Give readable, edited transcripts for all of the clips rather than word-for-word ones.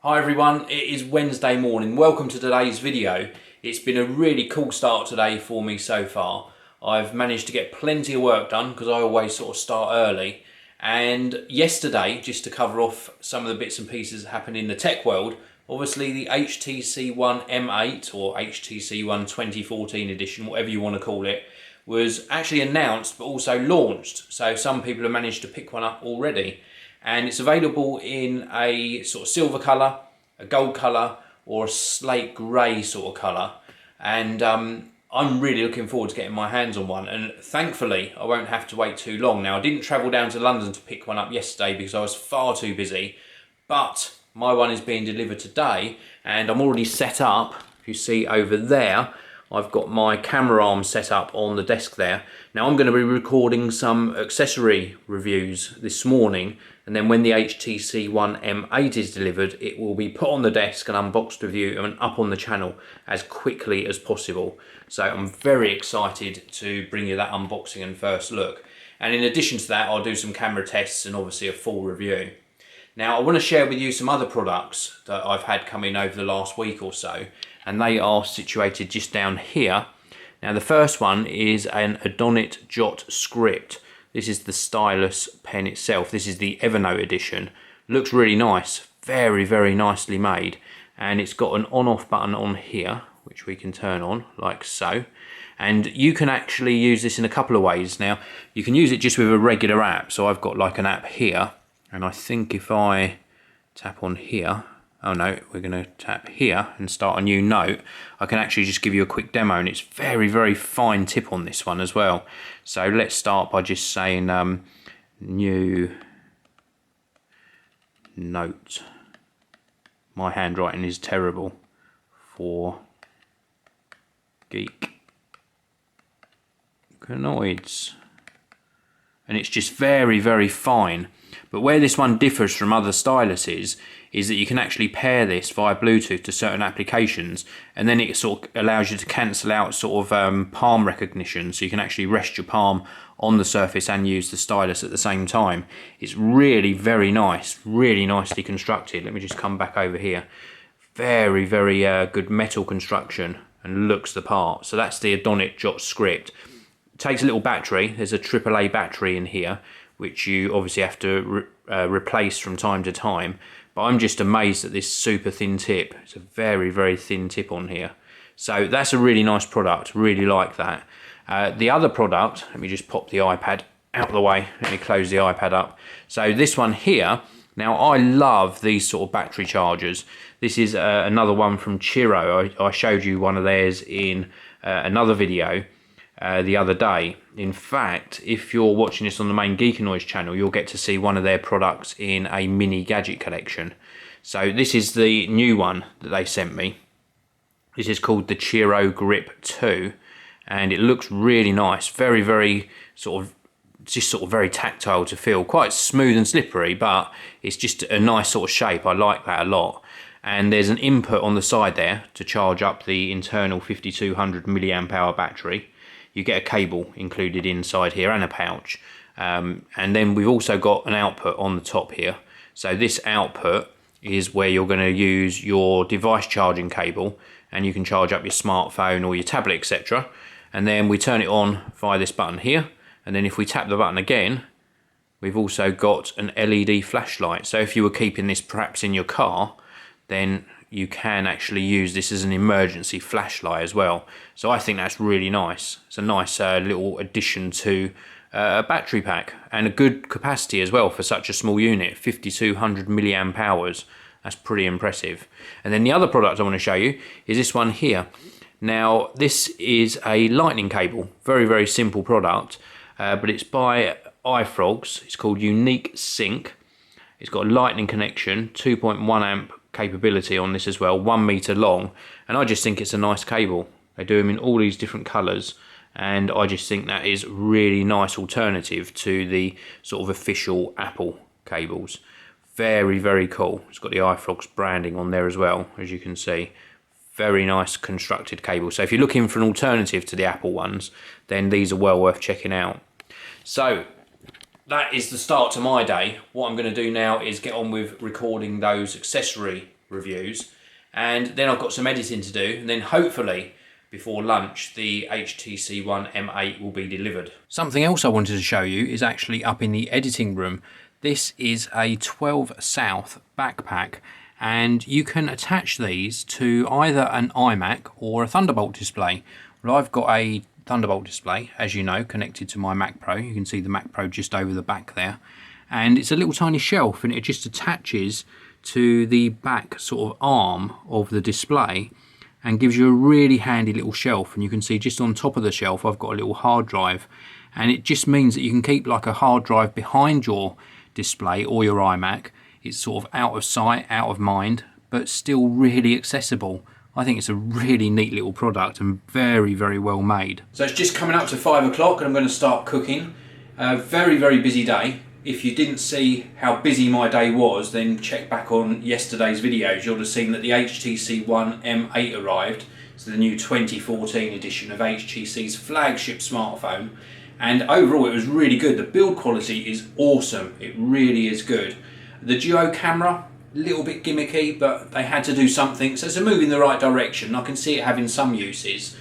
Hi everyone, it is Wednesday morning. Welcome to today's video. It's been a really cool start today for me so far. I've managed to get plenty of work done because I always sort of start early. And yesterday, just to cover off some of the bits and pieces that happened in the tech world, obviously the HTC One M8 or HTC One 2014 edition, whatever you want to call it, was actually announced but also launched. So some people have managed to pick one up already. And it's available in a sort of silver colour, a gold colour, or a slate grey sort of colour. And I'm really looking forward to getting my hands on one. And thankfully, I won't have to wait too long. Now, I didn't travel down to London to pick one up yesterday because I was far too busy. But my one is being delivered today, and I'm already set up. If you see over there, I've got my camera arm set up on the desk there. Now I'm going to be recording some accessory reviews this morning, and then when the HTC One M8 is delivered, it will be put on the desk and unboxed with you and up on the channel as quickly as possible. So I'm very excited to bring you that unboxing and first look. And in addition to that, I'll do some camera tests and obviously a full review. Now I want to share with you some other products that I've had come in over the last week or so, and they are situated just down here. Now the first one is an Evernote Jot script. This is the Stylus pen itself. This is the Evernote Edition. Looks really nice, very, very nicely made. And it's got an on-off button on here, which we can turn on like so. And you can actually use this in a couple of ways. Now, you can use it just with a regular app. So I've got like an app here. And I think if I tap on here, oh no, we're going to tap here and start a new note. I can actually just give you a quick demo, and it's very, very fine tip on this one as well. So let's start by just saying new note. My handwriting is terrible for Geekanoids. And it's just very, very fine. But where this one differs from other styluses is that you can actually pair this via Bluetooth to certain applications, and then it sort of allows you to cancel out sort of palm recognition, so you can actually rest your palm on the surface and use the stylus at the same time. It's really very nice, really nicely constructed. Let me just come back over here. Very, very good metal construction and looks the part. So that's the Evernote Jot script. It takes a little battery. There's a AAA battery in here, which you obviously have to replace from time to time. But I'm just amazed at this super thin tip. It's a very, very thin tip on here. So that's a really nice product, really like that. The other product, let me just pop the iPad out of the way. Let me close the iPad up. So this one here, now I love these sort of battery chargers. This is another one from ChiRo. I showed you one of theirs in another video the other day. In fact, if you're watching this on the main Geekanoids channel, you'll get to see one of their products in a mini gadget collection. So this is the new one that they sent me. This is called the ChiRo Grip 2, and it looks really nice. Very, very sort of very tactile to feel. Quite smooth and slippery, but it's just a nice sort of shape. I like that a lot. And there's an input on the side there to charge up the internal 5200 milliamp hour battery. You get a cable included inside here and a pouch. And then we've also got an output on the top here. So this output is where you're going to use your device charging cable, and you can charge up your smartphone or your tablet, etc. And then we turn it on via this button here. And then if we tap the button again, we've also got an LED flashlight. So if you were keeping this perhaps in your car, then you can actually use this as an emergency flashlight as well. So I think that's really nice. It's a nice little addition to a battery pack, and a good capacity as well for such a small unit, 5200 milliamp hours. That's pretty impressive. And then the other product I want to show you is this one here. Now this is a lightning cable, very, very simple product, but it's by iFrogs. It's called Unique Sync. It's got a lightning connection, 2.1 amp capability on this as well, 1 meter long, and I just think it's a nice cable. They do them in all these different colours, and I just think that is really nice alternative to the sort of official Apple cables. Very, very cool. It's got the iFrogs branding on there as well, as you can see. Very nice constructed cable. So if you're looking for an alternative to the Apple ones, then these are well worth checking out. So that is the start to my day. What I'm going to do now is get on with recording those accessory reviews, and then I've got some editing to do, and then hopefully before lunch the HTC One M8 will be delivered. Something else I wanted to show you is actually up in the editing room. This is a 12 South backpack, and you can attach these to either an iMac or a Thunderbolt display. Well, I've got a Thunderbolt display, as you know, connected to my Mac Pro. You can see the Mac Pro just over the back there, and it's a little tiny shelf, and it just attaches to the back sort of arm of the display and gives you a really handy little shelf. And you can see just on top of the shelf I've got a little hard drive, and it just means that you can keep like a hard drive behind your display or your iMac. It's sort of out of sight, out of mind, but still really accessible. I think it's a really neat little product and very, very well made. So it's just coming up to 5 o'clock and I'm going to start cooking. Very, very busy day. If you didn't see how busy my day was, then check back on yesterday's videos. You'll have seen that the HTC One M8 arrived. It's the new 2014 edition of HTC's flagship smartphone. And overall it was really good. The build quality is awesome. It really is good. The duo camera, a little bit gimmicky, but they had to do something. So it's a move in the right direction. I can see it having some uses.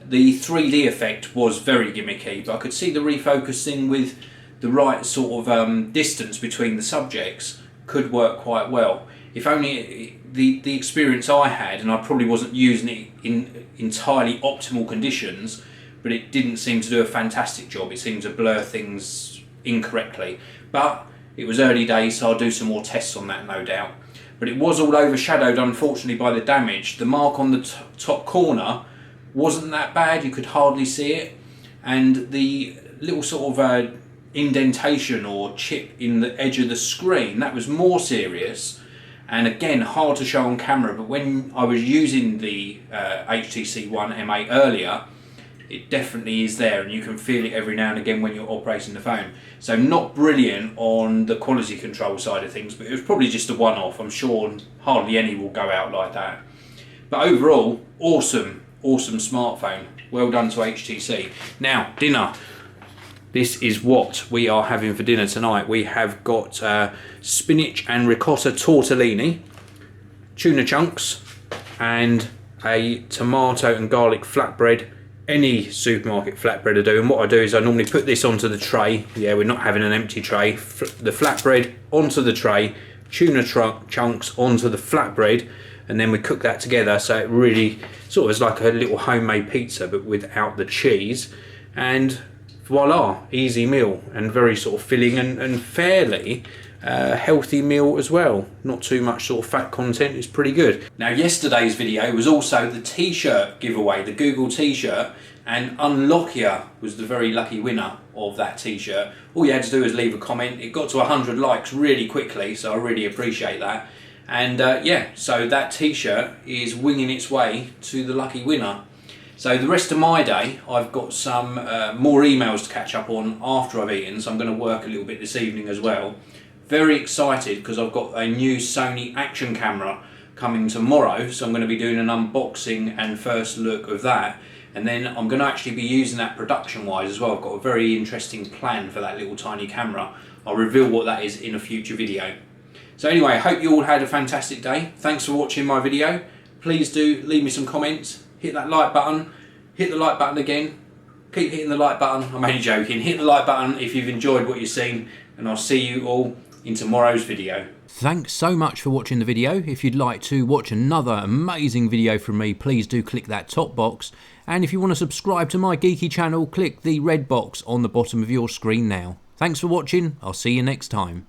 The 3D effect was very gimmicky, but I could see the refocusing with the right sort of distance between the subjects could work quite well. If only the experience I had, and I probably wasn't using it in entirely optimal conditions, but it didn't seem to do a fantastic job. It seemed to blur things incorrectly. But it was early days, so I'll do some more tests on that, no doubt. But it was all overshadowed, unfortunately, by the damage. The mark on the top corner wasn't that bad, you could hardly see it. And the little sort of indentation or chip in the edge of the screen, that was more serious, and again hard to show on camera, but when I was using the HTC One M8 earlier, it definitely is there, and you can feel it every now and again when you're operating the phone. So not brilliant on the quality control side of things, but it was probably just a one-off. I'm sure hardly any will go out like that. But overall, awesome smartphone. Well done to HTC. Now, dinner. This is what we are having for dinner tonight. We have got spinach and ricotta tortellini, tuna chunks, and a tomato and garlic flatbread. Any supermarket flatbread I do, and what I do is I normally put this onto the tray. Yeah, we're not having an empty tray. The flatbread onto the tray, tuna chunks onto the flatbread, and then we cook that together, so it really sort of is like a little homemade pizza but without the cheese. And voila, easy meal, and very sort of filling and fairly healthy meal as well. Not too much sort of fat content, it's pretty good. Now yesterday's video was also the t-shirt giveaway, the Google t-shirt, and Unlockier was the very lucky winner of that t-shirt. All you had to do was leave a comment. It got to 100 likes really quickly, so I really appreciate that. And yeah, so that t-shirt is winging its way to the lucky winner. So the rest of my day, I've got some more emails to catch up on after I've eaten, so I'm going to work a little bit this evening as well. Very excited because I've got a new Sony action camera coming tomorrow, so I'm going to be doing an unboxing and first look of that. And then I'm going to actually be using that production-wise as well. I've got a very interesting plan for that little tiny camera. I'll reveal what that is in a future video. So anyway, I hope you all had a fantastic day. Thanks for watching my video. Please do leave me some comments. Hit that like button, hit the like button again, keep hitting the like button. I'm only joking. Hit the like button if you've enjoyed what you've seen, and I'll see you all in tomorrow's video. Thanks so much for watching the video. If you'd like to watch another amazing video from me, please do click that top box. And if you want to subscribe to my geeky channel, click the red box on the bottom of your screen now. Thanks for watching. I'll see you next time.